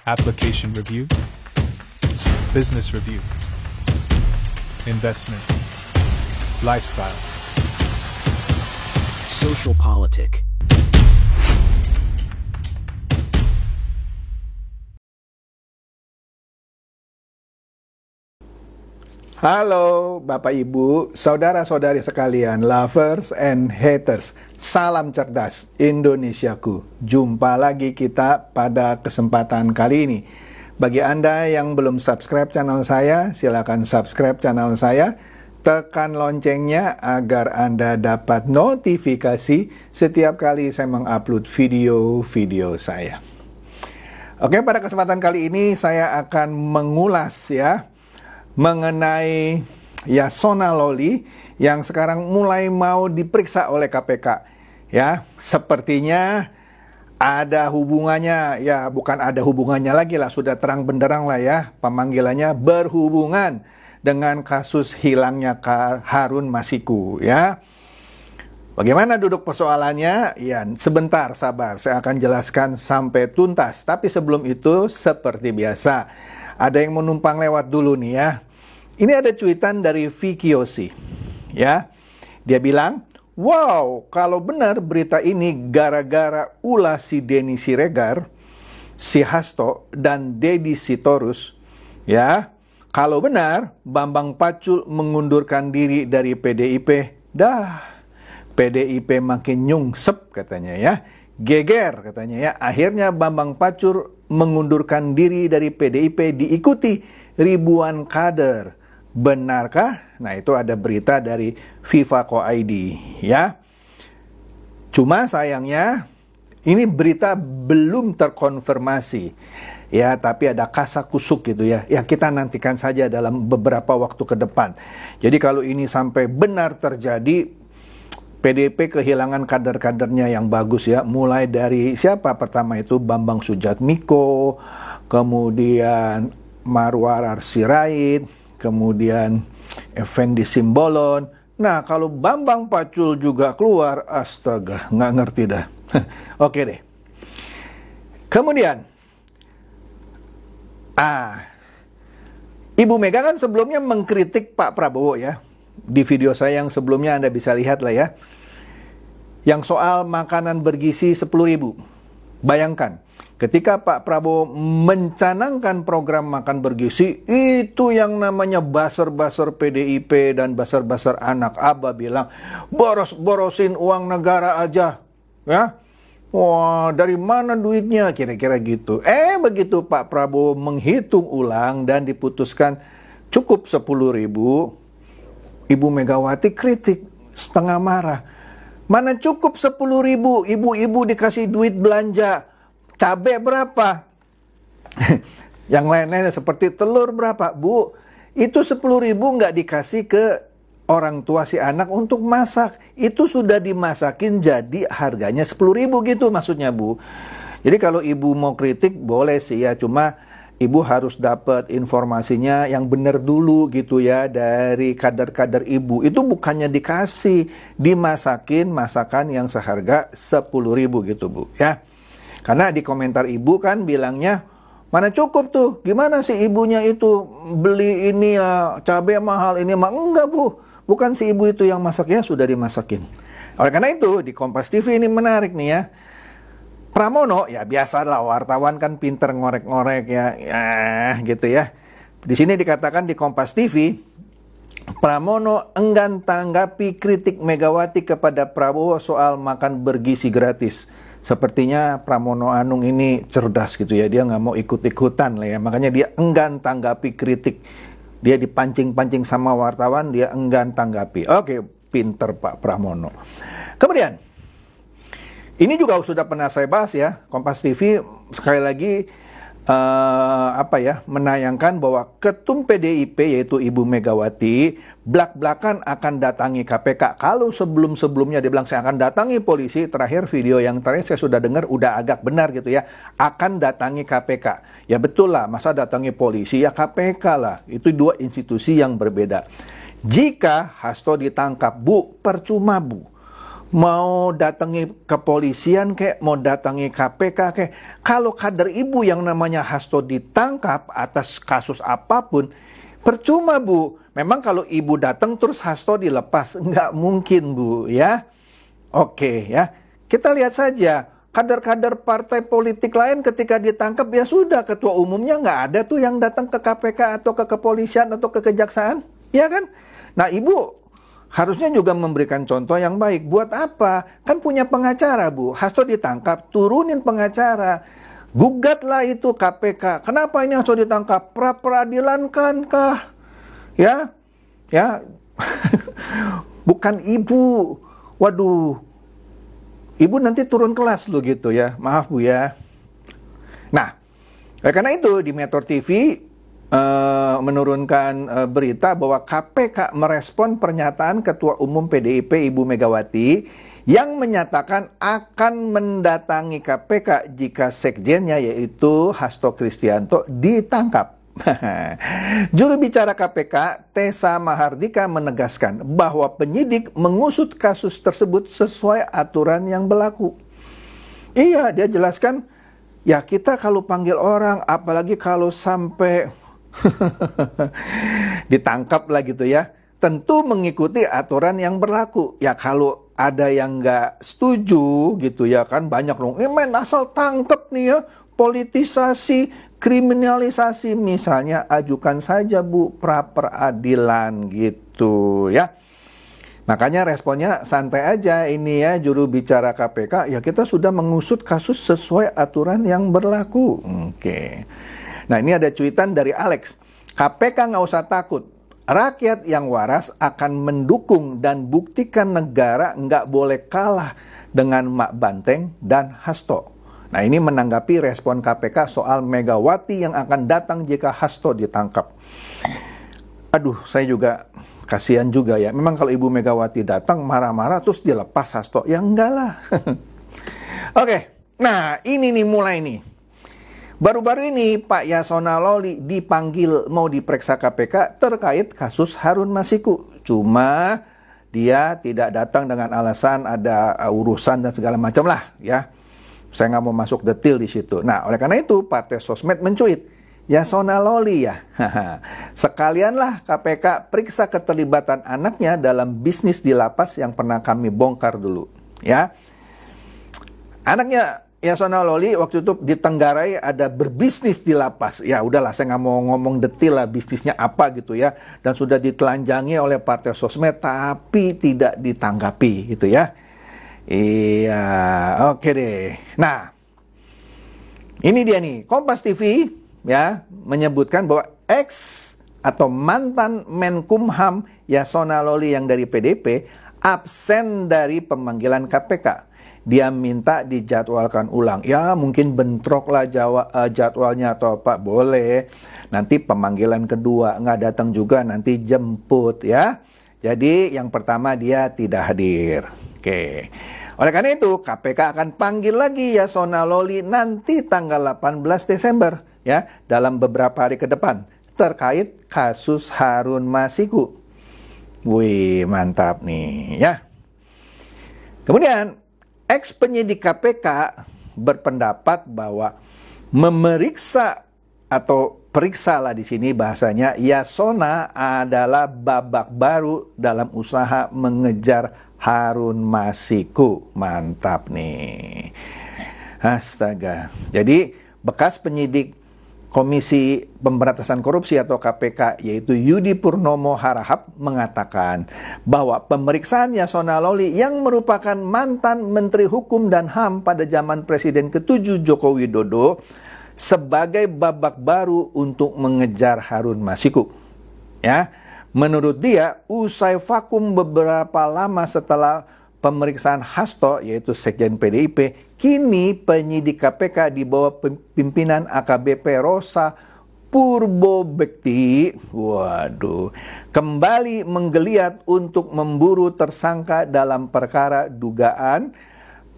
application review, business review, investment, lifestyle, social politic. Halo Bapak Ibu, saudara-saudari sekalian, lovers and haters. Salam cerdas Indonesiaku. Jumpa lagi kita pada kesempatan kali ini. Bagi Anda yang belum subscribe channel saya, silakan subscribe channel saya. Tekan loncengnya agar Anda dapat notifikasi setiap kali saya mengupload video-video saya. Oke, pada kesempatan kali ini saya akan mengulas mengenai Yasona Lawli yang sekarang mulai mau diperiksa oleh KPK. Ya, sepertinya ada hubungannya, ya bukan ada hubungannya lagi lah, sudah terang benderang lah ya, pemanggilannya berhubungan dengan kasus hilangnya Harun Masiku ya. Bagaimana duduk persoalannya? Ya, sebentar sabar, saya akan jelaskan sampai tuntas. Tapi sebelum itu, seperti biasa, ada yang menumpang lewat dulu nih ya. Ini ada cuitan dari Vicky Yosi, ya. Dia bilang, wow, kalau benar berita ini gara-gara ulah si Denny Siregar, si Hasto, dan Deddy Sitorus, ya. Kalau benar, Bambang Pacul mengundurkan diri dari PDIP, PDIP makin nyungsep katanya ya. Geger katanya ya. Akhirnya Bambang Pacul mengundurkan diri dari PDIP diikuti ribuan kader. Benarkah? Nah, itu ada berita dari FIFA.co.id ya. Cuma sayangnya ini berita belum terkonfirmasi. Ya, tapi ada kasakusuk gitu ya. Ya, kita nantikan saja dalam beberapa waktu ke depan. Jadi kalau ini sampai benar terjadi, PDIP kehilangan kader-kadernya yang bagus ya. Mulai dari siapa pertama itu Bambang Sujatmiko, kemudian Marwarar Sirait, kemudian Effendi Simbolon. Nah, kalau Bambang Pacul juga keluar, astaga, nggak ngerti dah. Oke deh. Kemudian, Ibu Mega kan sebelumnya mengkritik Pak Prabowo ya. Di video saya yang sebelumnya Anda bisa lihat lah ya. Yang soal makanan bergizi 10.000. Bayangkan, ketika Pak Prabowo mencanangkan program makan bergizi, itu yang namanya buzzer-buzzer PDIP dan buzzer-buzzer anak Abah bilang, boros-borosin uang negara aja. Ya, wah, dari mana duitnya? Kira-kira gitu. Begitu Pak Prabowo menghitung ulang dan diputuskan cukup 10.000, Ibu Megawati kritik setengah marah. Mana cukup 10.000, ibu-ibu dikasih duit belanja. Cabai berapa? Yang lain-lainnya seperti telur berapa? Bu, itu 10.000 nggak dikasih ke orang tua si anak untuk masak. Itu sudah dimasakin jadi harganya 10.000 gitu maksudnya Bu. Jadi kalau ibu mau kritik boleh sih ya, cuma ibu harus dapat informasinya yang benar dulu gitu ya dari kader-kader ibu. Itu bukannya dikasih, dimasakin masakan yang seharga 10.000 gitu Bu ya. Karena di komentar ibu kan bilangnya, mana cukup tuh, gimana sih ibunya itu beli ini ya, cabai mahal ini mah. Enggak Bu, bukan si ibu itu yang masaknya, sudah dimasakin. Oleh karena itu di Kompas TV ini menarik nih ya. Pramono, ya biasalah wartawan kan pinter ngorek-ngorek ya gitu ya. Di sini dikatakan di Kompas TV, Pramono enggan tanggapi kritik Megawati kepada Prabowo soal makan bergizi gratis. Sepertinya Pramono Anung ini cerdas gitu ya, dia nggak mau ikut-ikutan lah ya, makanya dia enggan tanggapi kritik. Dia dipancing-pancing sama wartawan, dia enggan tanggapi. Oke, pinter Pak Pramono. Kemudian, ini juga sudah pernah saya bahas ya, Kompas TV sekali lagi menayangkan bahwa Ketum PDIP yaitu Ibu Megawati blak-blakan akan datangi KPK. Kalau sebelum-sebelumnya dia bilang saya akan datangi polisi, terakhir video yang terakhir saya sudah dengar udah agak benar gitu ya, akan datangi KPK. Ya betul lah, masa datangi polisi, ya KPK lah. Itu dua institusi yang berbeda. Jika Hasto ditangkap, Bu, percuma Bu. mau datangi kepolisian kayak, mau datangi KPK kayak, kalau kader ibu yang namanya Hasto ditangkap atas kasus apapun, percuma Bu. Memang kalau ibu datang terus Hasto dilepas, nggak mungkin Bu ya. Oke ya, kita lihat saja kader-kader partai politik lain ketika ditangkap ya sudah, ketua umumnya nggak ada tuh yang datang ke KPK atau ke kepolisian atau ke kejaksaan, ya kan? Nah ibu harusnya juga memberikan contoh yang baik. Buat apa? Kan punya pengacara Bu. Hasto ditangkap, turunin pengacara. Gugatlah itu KPK. Kenapa ini Hasto ditangkap? Pra-peradilan kan kah? Ya, ya. Bukan ibu. Waduh. Ibu nanti turun kelas loh gitu ya. Maaf Bu ya. Nah, karena itu di Metro TV menurunkan berita bahwa KPK merespon pernyataan Ketua Umum PDIP Ibu Megawati yang menyatakan akan mendatangi KPK jika sekjennya yaitu Hasto Kristianto ditangkap. Juru bicara KPK Tessa Mahardika menegaskan bahwa penyidik mengusut kasus tersebut sesuai aturan yang berlaku. Iya, dia jelaskan, ya kita kalau panggil orang, apalagi kalau sampai ditangkap lah gitu ya, tentu mengikuti aturan yang berlaku. Ya kalau ada yang nggak setuju gitu ya kan, banyak dong, ini main asal tangkep nih ya, politisasi, kriminalisasi, misalnya ajukan saja Bu pra peradilan gitu ya. Makanya responnya santai aja ini ya, juru bicara KPK, ya kita sudah mengusut kasus sesuai aturan yang berlaku. Oke. Nah ini ada cuitan dari Alex, KPK nggak usah takut, rakyat yang waras akan mendukung dan buktikan negara nggak boleh kalah dengan Mak Banteng dan Hasto. Nah ini menanggapi respon KPK soal Megawati yang akan datang jika Hasto ditangkap. Aduh, saya juga kasihan juga ya, memang kalau Ibu Megawati datang marah-marah terus dilepas Hasto, ya enggak lah. Oke, nah ini nih mulai nih. Baru-baru ini Pak Yasona Lawli dipanggil mau diperiksa KPK terkait kasus Harun Masiku. Cuma dia tidak datang dengan alasan ada urusan dan segala macam lah ya. Saya nggak mau masuk detail di situ. Nah oleh karena itu Partai Sosmed mencuit, Yasona Lawli ya. Sekalianlah KPK periksa keterlibatan anaknya dalam bisnis di lapas yang pernah kami bongkar dulu. Ya, anaknya Yasona Lawli waktu itu ditenggarai ada berbisnis di lapas. Ya udahlah, saya nggak mau ngomong detail lah bisnisnya apa gitu ya. Dan sudah ditelanjangi oleh Partai Sosmed tapi tidak ditanggapi gitu ya. Iya, oke deh. Nah, ini dia nih, Kompas TV ya menyebutkan bahwa ex atau mantan Menkumham Yasona Lawli yang dari PDP absen dari pemanggilan KPK. Dia minta dijadwalkan ulang. Ya mungkin bentrok lah jadwalnya atau apa. Boleh. Nanti pemanggilan kedua. Nggak datang juga nanti jemput ya. Jadi yang pertama dia tidak hadir. Oke. Oleh karena itu KPK akan panggil lagi Yasona Lawli nanti tanggal 18 Desember. Ya. Dalam beberapa hari ke depan. Terkait kasus Harun Masiku. Wih mantap nih ya. Kemudian ex penyidik KPK berpendapat bahwa memeriksa atau periksalah di sini bahasanya Yasona adalah babak baru dalam usaha mengejar Harun Masiku. Mantap nih. Astaga. Jadi bekas penyidik Komisi Pemberantasan Korupsi atau KPK yaitu Yudi Purnomo Harahap mengatakan bahwa pemeriksaan Yasona Lawli yang merupakan mantan Menteri Hukum dan HAM pada zaman Presiden ke-7 Joko Widodo sebagai babak baru untuk mengejar Harun Masiku. Ya, menurut dia usai vakum beberapa lama setelah pemeriksaan Hasto yaitu Sekjen PDIP, kini penyidik KPK di bawah pimpinan AKBP Rosa Purbobekti, waduh, kembali menggeliat untuk memburu tersangka dalam perkara dugaan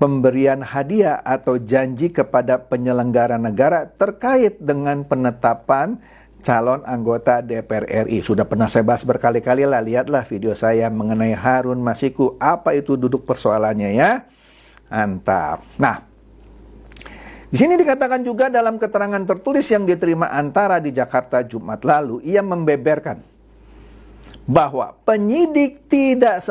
pemberian hadiah atau janji kepada penyelenggara negara terkait dengan penetapan calon anggota DPR RI. Sudah pernah saya bahas berkali-kali lah, lihatlah video saya mengenai Harun Masiku. Apa itu duduk persoalannya ya? Mantap. Nah, di sini dikatakan juga dalam keterangan tertulis yang diterima Antara di Jakarta Jumat lalu, ia membeberkan bahwa penyidik tidak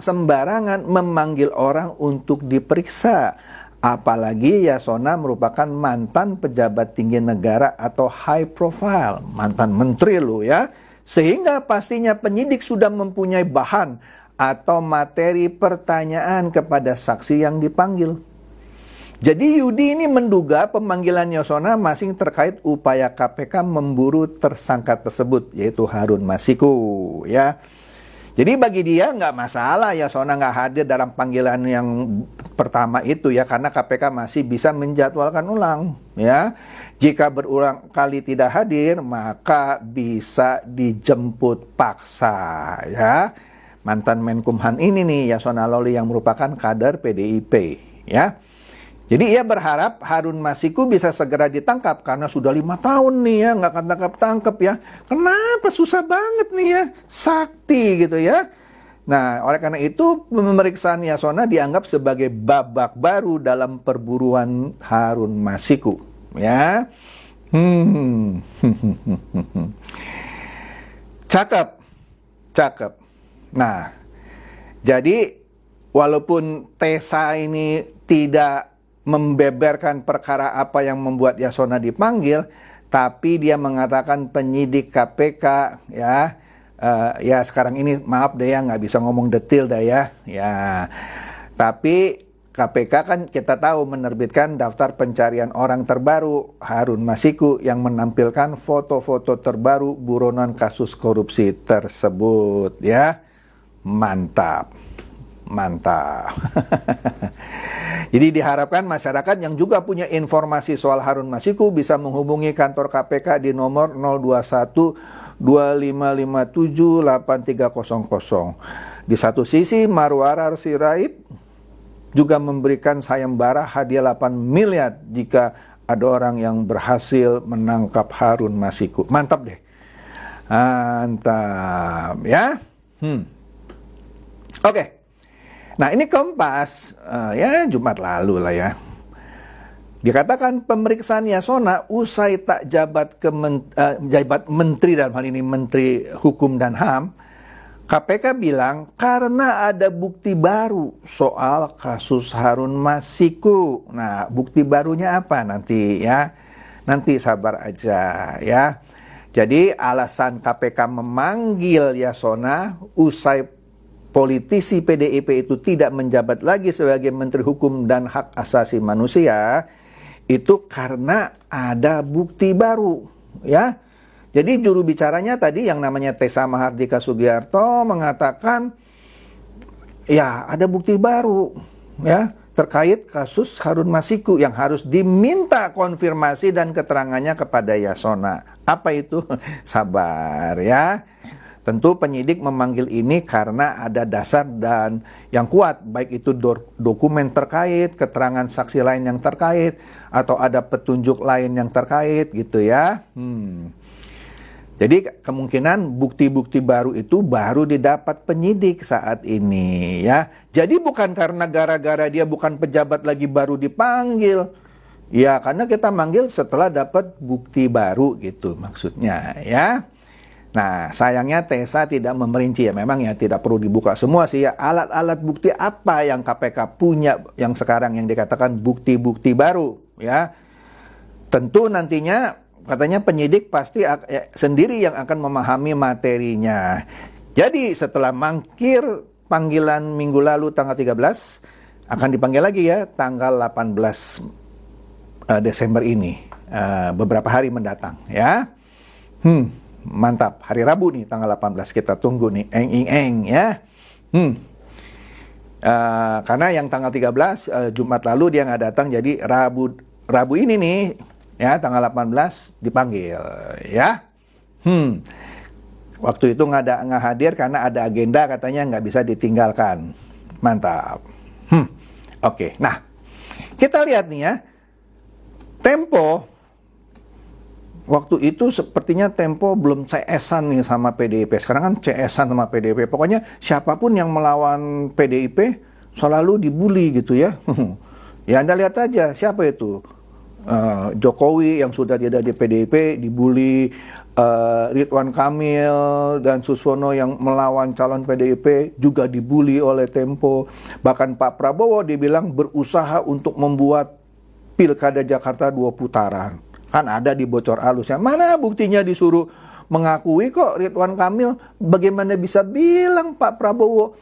sembarangan memanggil orang untuk diperiksa. Apalagi Yasona merupakan mantan pejabat tinggi negara atau high profile, mantan menteri loh ya. Sehingga pastinya penyidik sudah mempunyai bahan atau materi pertanyaan kepada saksi yang dipanggil. Jadi Yudi ini menduga pemanggilan Yasona masih terkait upaya KPK memburu tersangka tersebut, yaitu Harun Masiku ya. Jadi bagi dia nggak masalah Yasona nggak hadir dalam panggilan yang pertama itu ya, karena KPK masih bisa menjadwalkan ulang ya. Jika berulang kali tidak hadir, maka bisa dijemput paksa ya. Mantan Menkumham ini nih, Yasona Lawli, yang merupakan kader PDIP ya. Jadi ia berharap Harun Masiku bisa segera ditangkap karena sudah 5 tahun nih ya nggak akan tangkap ya. Kenapa susah banget nih ya, sakti gitu ya. Nah, oleh karena itu pemeriksaan Yasona dianggap sebagai babak baru dalam perburuan Harun Masiku ya. Cakep. Nah, jadi walaupun Tessa ini tidak membeberkan perkara apa yang membuat Yasona dipanggil, tapi dia mengatakan penyidik KPK ya, ya sekarang ini maaf deh ya nggak bisa ngomong detail dah ya, tapi KPK kan kita tahu menerbitkan daftar pencarian orang terbaru Harun Masiku yang menampilkan foto-foto terbaru buronan kasus korupsi tersebut ya. Mantap. Jadi diharapkan masyarakat yang juga punya informasi soal Harun Masiku bisa menghubungi kantor KPK di nomor 021 2557 8300. Di satu sisi Marwara Sirait juga memberikan sayembara hadiah 8 miliar jika ada orang yang berhasil menangkap Harun Masiku. Mantap deh. Mantap ya. Oke. Nah ini Kompas ya Jumat lalu lah ya. Dikatakan pemeriksaan Yasona usai tak jabat menteri, dalam hal ini Menteri Hukum dan HAM, KPK bilang karena ada bukti baru soal kasus Harun Masiku. Nah bukti barunya apa nanti ya? Nanti sabar aja ya. Jadi alasan KPK memanggil Yasona usai politisi PDIP itu tidak menjabat lagi sebagai Menteri Hukum dan Hak Asasi Manusia itu karena ada bukti baru ya. Jadi juru bicaranya tadi yang namanya Tessa Mahardika Sugiarto mengatakan ya ada bukti baru ya terkait kasus Harun Masiku yang harus diminta konfirmasi dan keterangannya kepada Yasona. Apa itu? Sabar ya. Tentu penyidik memanggil ini karena ada dasar dan yang kuat, baik itu dokumen terkait, keterangan saksi lain yang terkait, atau ada petunjuk lain yang terkait gitu ya. Jadi kemungkinan bukti-bukti baru itu baru didapat penyidik saat ini ya. Jadi bukan karena gara-gara dia bukan pejabat lagi baru dipanggil. Ya karena kita manggil setelah dapat bukti baru gitu maksudnya ya. Nah, sayangnya Tessa tidak memerinci ya. Memang ya tidak perlu dibuka semua sih ya. Alat-alat bukti apa yang KPK punya yang sekarang yang dikatakan bukti-bukti baru ya. Tentu nantinya katanya penyidik pasti sendiri yang akan memahami materinya. Jadi setelah mangkir panggilan minggu lalu tanggal 13 akan dipanggil lagi ya tanggal 18 Desember ini. Beberapa hari mendatang ya. Mantap, hari Rabu nih tanggal 18 kita tunggu nih ya. Karena yang tanggal 13 Jumat lalu dia nggak datang, jadi Rabu ini nih ya tanggal 18 dipanggil ya. Waktu itu nggak hadir karena ada agenda katanya nggak bisa ditinggalkan. Mantap. Oke. Nah kita lihat nih ya Tempo Waktu itu sepertinya Tempo belum CS-an nih sama PDIP. Sekarang kan CS-an sama PDIP. Pokoknya siapapun yang melawan PDIP selalu dibully gitu ya. Ya Anda lihat aja siapa itu. Jokowi yang sudah tidak di PDIP dibully, Ridwan Kamil dan Suswono yang melawan calon PDIP juga dibully oleh Tempo. Bahkan Pak Prabowo dibilang berusaha untuk membuat Pilkada Jakarta 2 putaran. Kan ada di bocor halusnya. Mana buktinya disuruh mengakui kok Ridwan Kamil. Bagaimana bisa bilang Pak Prabowo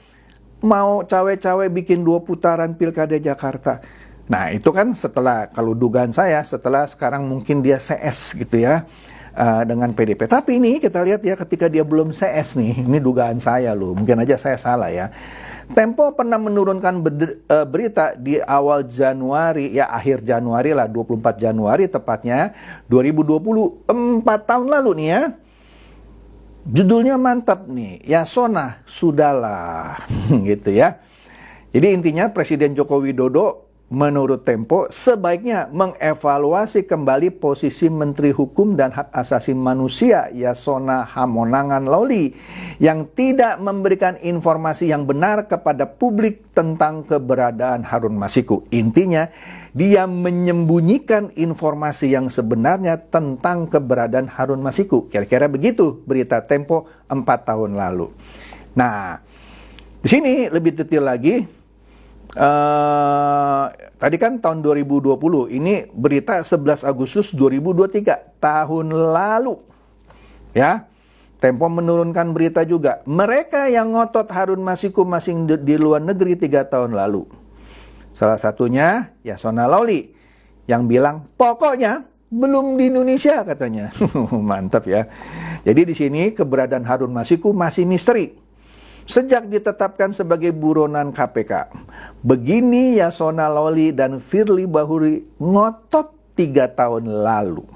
mau cawe-cawe bikin 2 putaran Pilkada Jakarta. Nah itu kan setelah, kalau dugaan saya, setelah sekarang mungkin dia CS gitu ya dengan PDP. Tapi ini kita lihat ya ketika dia belum CS nih, ini dugaan saya loh, mungkin aja saya salah ya. Tempo pernah menurunkan berita di awal Januari, ya akhir Januari lah, 24 Januari tepatnya, 2020, 4 tahun lalu nih ya. Judulnya mantap nih, Yasona sudahlah, gitu ya. Jadi intinya Presiden Joko Widodo menurut Tempo sebaiknya mengevaluasi kembali posisi Menteri Hukum dan Hak Asasi Manusia Yasona Hamonangan Lawli yang tidak memberikan informasi yang benar kepada publik tentang keberadaan Harun Masiku. Intinya dia menyembunyikan informasi yang sebenarnya tentang keberadaan Harun Masiku. Kira-kira begitu berita Tempo 4 tahun lalu. Nah, di sini lebih detail lagi. Tadi kan tahun 2020, ini berita 11 Agustus 2023, tahun lalu. Ya, Tempo menurunkan berita juga. Mereka yang ngotot Harun Masiku masih di luar negeri 3 tahun lalu. Salah satunya Yasona Lawli yang bilang pokoknya belum di Indonesia katanya. Mantap ya. Jadi di sini keberadaan Harun Masiku masih misteri. Sejak ditetapkan sebagai buronan KPK, begini Yasona Lawli dan Firly Bahuri ngotot 3 tahun lalu.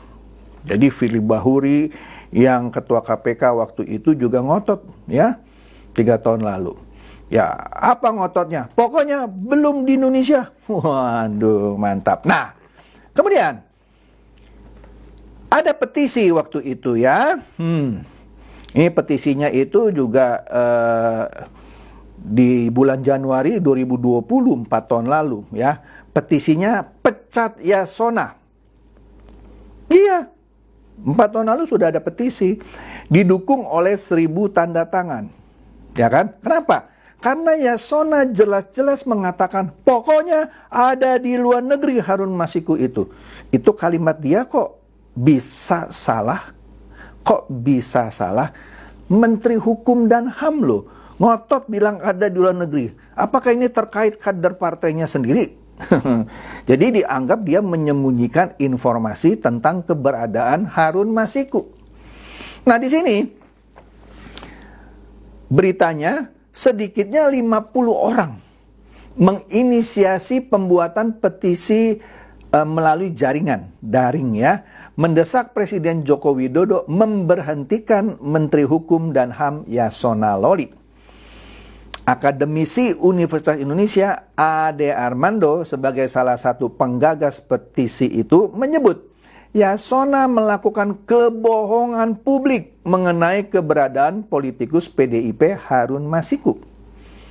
Jadi Firly Bahuri yang ketua KPK waktu itu juga ngotot ya 3 tahun lalu. Ya apa ngototnya? Pokoknya belum di Indonesia. Waduh mantap. Nah kemudian ada petisi waktu itu ya. Ini petisinya itu juga di bulan Januari 2020, 4 tahun lalu ya. Petisinya pecat Yasona. Iya, 4 tahun lalu sudah ada petisi. Didukung oleh 1000 tanda tangan. Ya kan? Kenapa? Karena Yasona jelas-jelas mengatakan pokoknya ada di luar negeri Harun Masiku itu. Itu kalimat dia kok bisa salah? Kok bisa salah? Menteri Hukum dan HAM loh, ngotot bilang ada di luar negeri. Apakah ini terkait kader partainya sendiri? Jadi dianggap dia menyembunyikan informasi tentang keberadaan Harun Masiku. Nah di sini beritanya sedikitnya 50 orang menginisiasi pembuatan petisi melalui jaringan daring ya, mendesak Presiden Joko Widodo memberhentikan Menteri Hukum dan HAM Yasona Lawli. Akademisi Universitas Indonesia Ade Armando sebagai salah satu penggagas petisi itu menyebut Yasona melakukan kebohongan publik mengenai keberadaan politikus PDIP Harun Masiku.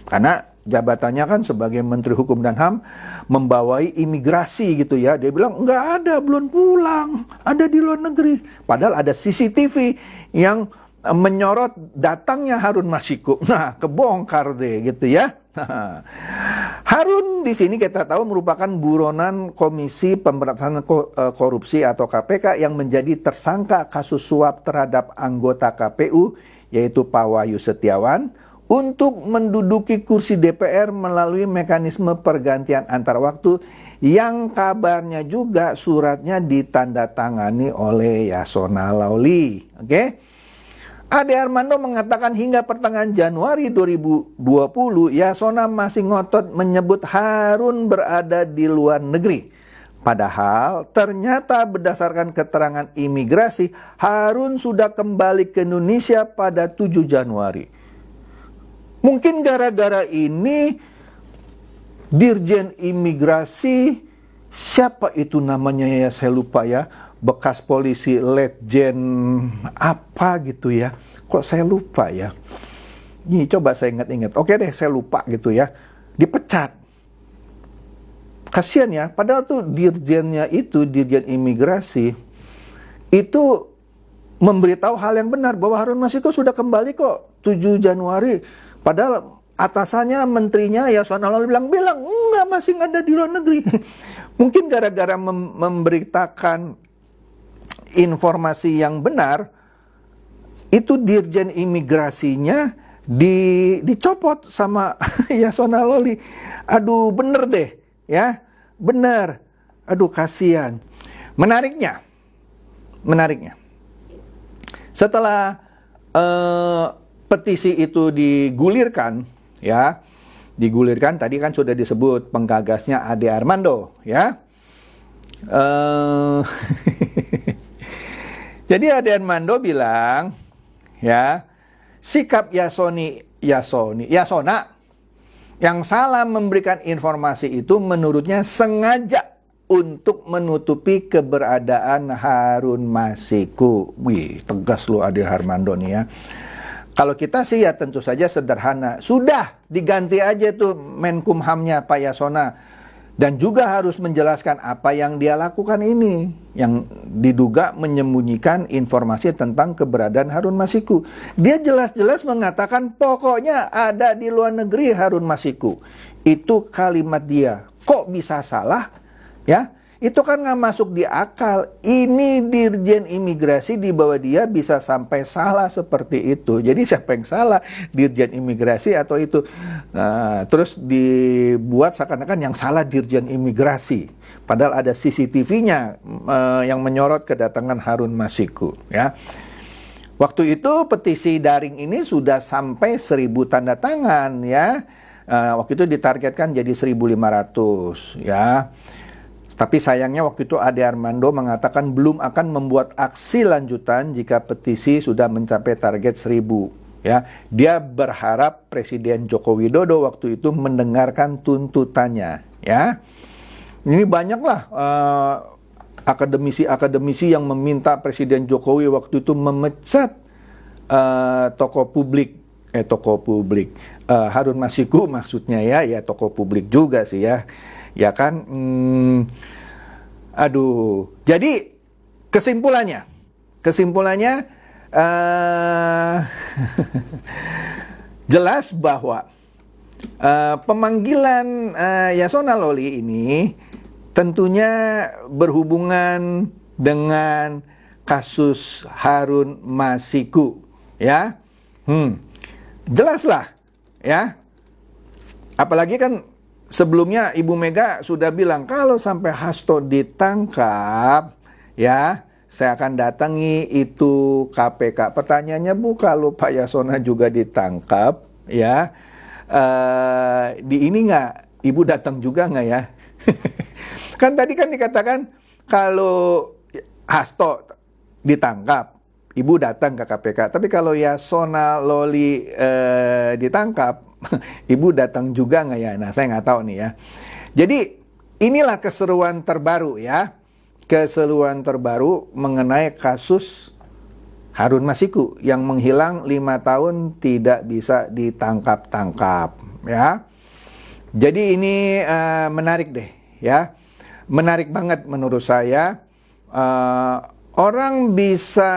Karena jabatannya kan sebagai Menteri Hukum dan HAM membawai imigrasi gitu ya. Dia bilang nggak ada, belum pulang, ada di luar negeri. Padahal ada CCTV yang menyorot datangnya Harun Masiku. Nah, kebongkar deh gitu ya. Harun di sini kita tahu merupakan buronan Komisi Pemberantasan Korupsi atau KPK yang menjadi tersangka kasus suap terhadap anggota KPU yaitu Pak Wahyu Setiawan untuk menduduki kursi DPR melalui mekanisme pergantian antar waktu yang kabarnya juga suratnya ditandatangani oleh Yasona Lawli. Oke? Ade Armando mengatakan hingga pertengahan Januari 2020 Yasona masih ngotot menyebut Harun berada di luar negeri. Padahal ternyata berdasarkan keterangan imigrasi Harun sudah kembali ke Indonesia pada 7 Januari. Mungkin gara-gara ini Dirjen Imigrasi, siapa itu namanya ya saya lupa ya, bekas polisi Letjen apa gitu ya. Kok saya lupa ya. Ini coba saya ingat-ingat. Oke deh, saya lupa gitu ya. Dipecat. Kasian ya, padahal tuh dirjennya itu, dirjen imigrasi, itu memberitahu hal yang benar bahwa Harun Masiku sudah kembali kok 7 Januari. Padahal atasannya, menterinya Yasona Lawli bilang enggak, masih ada di luar negeri. Mungkin gara-gara memberitakan informasi yang benar, itu dirjen imigrasinya dicopot sama Yasona Lawli. Aduh, bener deh ya, bener. Aduh, kasihan. Menariknya, setelah petisi itu digulirkan, ya, tadi kan sudah disebut penggagasnya Ade Armando, ya. Jadi Ade Armando bilang, ya, sikap Yasona yang salah memberikan informasi itu menurutnya sengaja untuk menutupi keberadaan Harun Masiku. Wih, tegas loh Ade Armando nih ya. Kalau kita sih ya tentu saja sederhana. Sudah diganti aja tuh Menkumhamnya Pak Yasona. Dan juga harus menjelaskan apa yang dia lakukan ini. Yang diduga menyembunyikan informasi tentang keberadaan Harun Masiku. Dia jelas-jelas mengatakan pokoknya ada di luar negeri Harun Masiku. Itu kalimat dia. Kok bisa salah? Ya, itu kan nggak masuk di akal. Ini dirjen imigrasi di bawah dia bisa sampai salah seperti itu. Jadi siapa yang salah? Dirjen imigrasi atau itu? Nah, terus dibuat seakan-akan yang salah dirjen imigrasi. Padahal ada CCTV-nya yang menyorot kedatangan Harun Masiku. Ya. Waktu itu petisi daring ini sudah sampai 1.000 tanda tangan. Ya. Waktu itu ditargetkan jadi 1.500. Ya. Tapi sayangnya waktu itu Ade Armando mengatakan belum akan membuat aksi lanjutan jika petisi sudah mencapai target 1.000. Ya, dia berharap Presiden Joko Widodo waktu itu mendengarkan tuntutannya. Ya, ini banyaklah akademisi-akademisi yang meminta Presiden Jokowi waktu itu memecat tokoh publik Harun Masiku maksudnya ya tokoh publik juga sih ya. Ya kan, aduh. Jadi kesimpulannya, jelas bahwa pemanggilan Yasona Lawli ini tentunya berhubungan dengan kasus Harun Masiku, ya. Jelaslah, ya. Apalagi kan sebelumnya Ibu Mega sudah bilang kalau sampai Hasto ditangkap, ya, saya akan datangi itu KPK. Pertanyaannya kalau Pak Yasona juga ditangkap, ya, di ini nggak, Ibu datang juga nggak ya? Kan tadi kan dikatakan kalau Hasto ditangkap, Ibu datang ke KPK. Tapi kalau Yasona Lawli ditangkap, Ibu datang juga nggak ya? Nah, saya nggak tahu nih ya. Jadi inilah keseruan terbaru ya. Keseruan terbaru mengenai kasus Harun Masiku yang menghilang 5 tahun tidak bisa ditangkap-tangkap ya. Jadi ini menarik deh ya. Menarik banget menurut saya. Orang bisa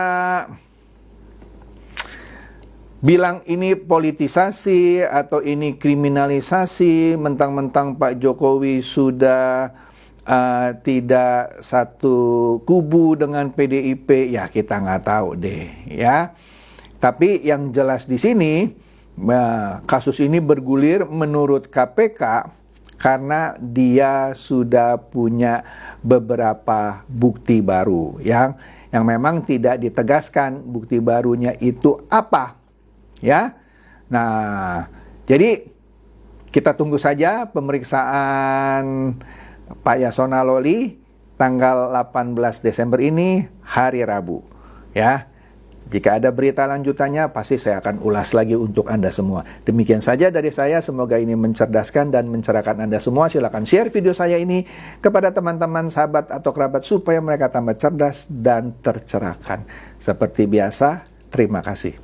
bilang ini politisasi atau ini kriminalisasi, mentang-mentang Pak Jokowi sudah tidak satu kubu dengan PDIP, ya kita nggak tahu deh ya. Tapi yang jelas di sini kasus ini bergulir menurut KPK karena dia sudah punya beberapa bukti baru yang memang tidak ditegaskan bukti barunya itu apa. Ya, nah, jadi kita tunggu saja pemeriksaan Pak Yasona Lawli tanggal 18 Desember ini hari Rabu. Ya, Jika ada berita lanjutannya, pasti saya akan ulas lagi untuk Anda semua. Demikian saja dari saya, semoga ini mencerdaskan dan mencerahkan Anda semua. Silakan share video saya ini kepada teman-teman, sahabat, atau kerabat supaya mereka tambah cerdas dan tercerahkan. Seperti biasa, terima kasih.